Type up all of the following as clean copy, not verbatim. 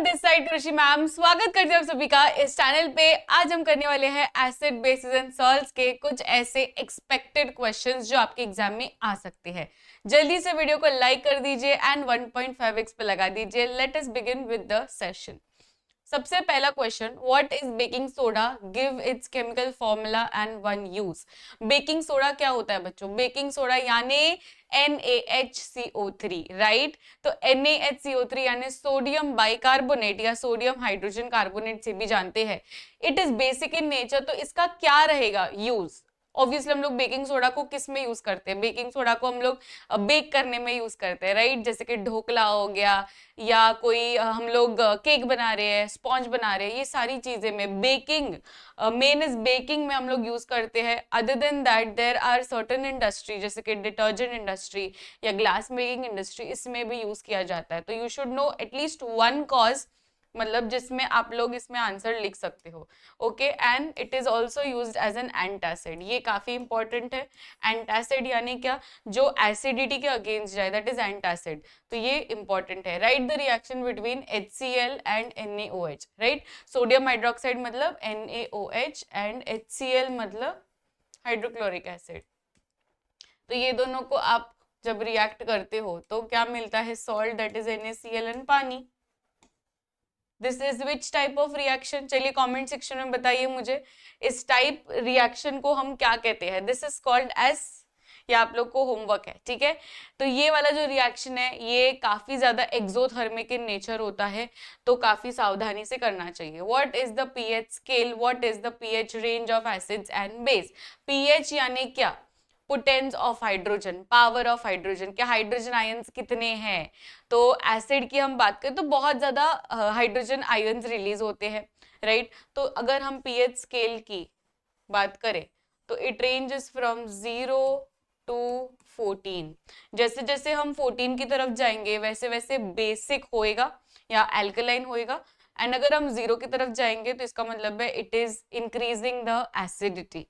Everyone, this side कृषि ma'am स्वागत करती हूँ आप सभी का इस चैनल पे। आज हम करने वाले हैं एसिड बेसिस एंड सॉल्ट्स के कुछ ऐसे एक्सपेक्टेड क्वेश्चंस जो आपके एग्जाम में आ सकते हैं। जल्दी से वीडियो को लाइक कर दीजिए एंड 1.5x पे लगा दीजिए। Let us begin with the session. सबसे पहला question, what is baking soda, give its chemical formula and one use. Baking soda क्या होता है बच्चों? बेकिंग सोडा यानी NaHCO3, राइट? तो NaHCO3 यानी सोडियम बाइकार्बोनेट या सोडियम हाइड्रोजन कार्बोनेट से भी जानते हैं। It is basic in nature. तो इसका क्या रहेगा यूज? ऑब्वियसली हम लोग बेकिंग सोडा को किस में यूज करते हैं? बेकिंग सोडा को हम लोग बेक करने में यूज करते हैं, राइट? जैसे कि ढोकला हो गया या कोई हम लोग केक बना रहे हैं, स्पॉन्ज बना रहे हैं, ये सारी चीजें में बेकिंग मेन इज बेकिंग में हम लोग यूज करते हैं। Other than that there are certain industry जैसे कि डिटर्जेंट इंडस्ट्री या ग्लास मेकिंग इंडस्ट्री, इसमें भी यूज किया जाता है। तो you should know at least one cause, मतलब जिसमें आप लोग इसमें आंसर लिख सकते हो। Okay, and it is also used as an antacid. ये काफी इंपॉर्टेंट है। एंटासिड यानी क्या? जो एसिडिटी के अगेंस्ट जाए, दैट इज एंटासिड। तो ये इंपॉर्टेंट है। Right the reaction between HCl and NaOH, right? Sodium hydroxide मतलब NaOH एंड HCl मतलब हाइड्रोक्लोरिक एसिड। तो ये दोनों को आप जब रिएक्ट करते हो तो क्या मिलता है? Salt, that is NaCl and pani. This is which type of reaction? चलिए कमेंट सेक्शन में बताइए मुझे, इस टाइप रिएक्शन को हम क्या कहते हैं? दिस इज कॉल्ड एज, ये आप लोग को होमवर्क है, ठीक है? तो ये वाला जो रिएक्शन है ये काफी ज्यादा एक्सोथर्मिक इन नेचर होता है, तो काफी सावधानी से करना चाहिए। What is the pH scale, what is the pH range of acids and base? PH यानी क्या? Potence of hydrogen, power of hydrogen, क्या हाइड्रोजन आयंस कितने हैं? तो एसिड की हम बात करें तो बहुत ज्यादा हाइड्रोजन आयंस रिलीज होते हैं, राइट? तो अगर हम पीएच स्केल की बात करें तो इट रेंजेस फ्रॉम 0 टू 14। जैसे जैसे हम 14 की तरफ जाएंगे वैसे वैसे बेसिक होएगा या एल्कलाइन होएगा, एंड अगर हम 0 की तरफ जाएंगे तो इसका मतलब है it is increasing the acidity.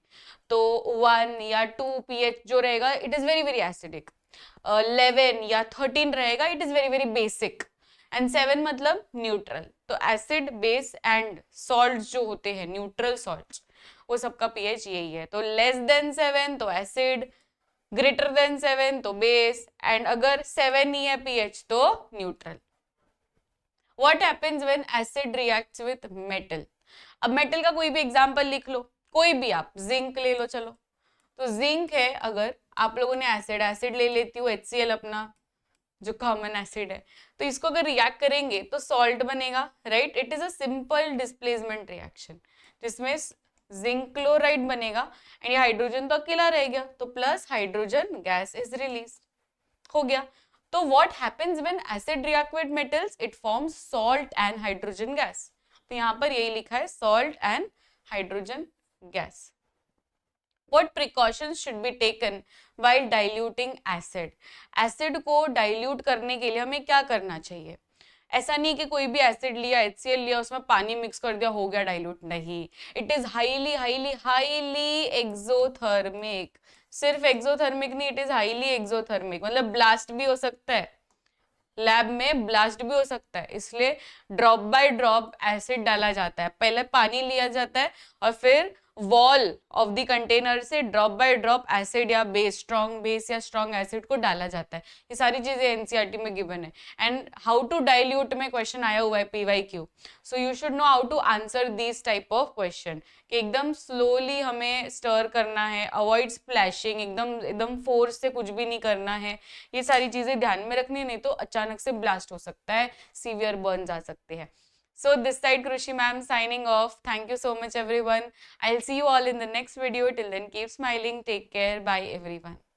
तो 1 या 2 पीएच जो रहेगा it is very very acidic. 11 या 13 रहेगा it is very very basic, and 7 मतलब न्यूट्रल। तो एसिड, बेस एंड सॉल्ट जो होते हैं न्यूट्रल सॉल्ट, वो सबका पीएच यही है। तो लेस देन 7 तो एसिड, ग्रेटर देन 7 तो बेस, एंड अगर 7 ही है पीएच तो neutral. What happens when acid reacts with metal? अब मेटल का कोई भी एग्जाम्पल लिख लो, कोई भी, आप जिंक ले लो। चलो, तो जिंक है, अगर आप लोगों ने एसिड एसिड ले लेती हो HCl अपना जो कॉमन एसिड है, तो इसको अगर रिएक्ट करेंगे तो सॉल्ट बनेगा, right? It is a simple displacement reaction जिसमें जिंक क्लोराइड बनेगा एंड ये हाइड्रोजन तो अकेला रह गया, तो plus hydrogen gas is release, हो गया। तो what happens when acid react with metals? It forms salt and hydrogen gas. तो यहाँ पर यही लिखा है salt and hydrogen gas. What precautions should be taken while diluting acid? Acid को dilute करने के लिए हमें क्या करना चाहिए? ऐसा नहीं कि कोई भी एसिड लिया, HCl लिया, उसमें पानी मिक्स कर दिया, हो गया डाइल्यूट, नहीं। It is highly highly highly exothermic. सिर्फ एक्सोथर्मिक नहीं, इट इज हाईली एक्सोथर्मिक, मतलब ब्लास्ट भी हो सकता है, लैब में ब्लास्ट भी हो सकता है। इसलिए ड्रॉप बाय ड्रॉप एसिड डाला जाता है, पहले पानी लिया जाता है और फिर वॉल ऑफ द कंटेनर से ड्रॉप बाय ड्रॉप एसिड या बेस, स्ट्रॉन्ग बेस या स्ट्रॉन्ग एसिड को डाला जाता है। ये सारी चीजें एनसीईआरटी में गिवन है। एंड हाउ टू डाइल्यूट में क्वेश्चन आया हुआ है PYQ, so you should know how to answer this type of question, कि एकदम स्लोली हमें स्टर करना है, अवॉइड स्प्लैशिंग, एकदम एकदम फोर्स से कुछ भी नहीं करना है। ये सारी चीजें ध्यान में रखनी, नहीं तो अचानक से ब्लास्ट हो सकता है, सीवियर बर्न्स आ सकते हैं। So this side Krushi ma'am signing off. Thank you so much everyone. I'll see you all in the next video. Till then keep smiling. Take care. Bye everyone.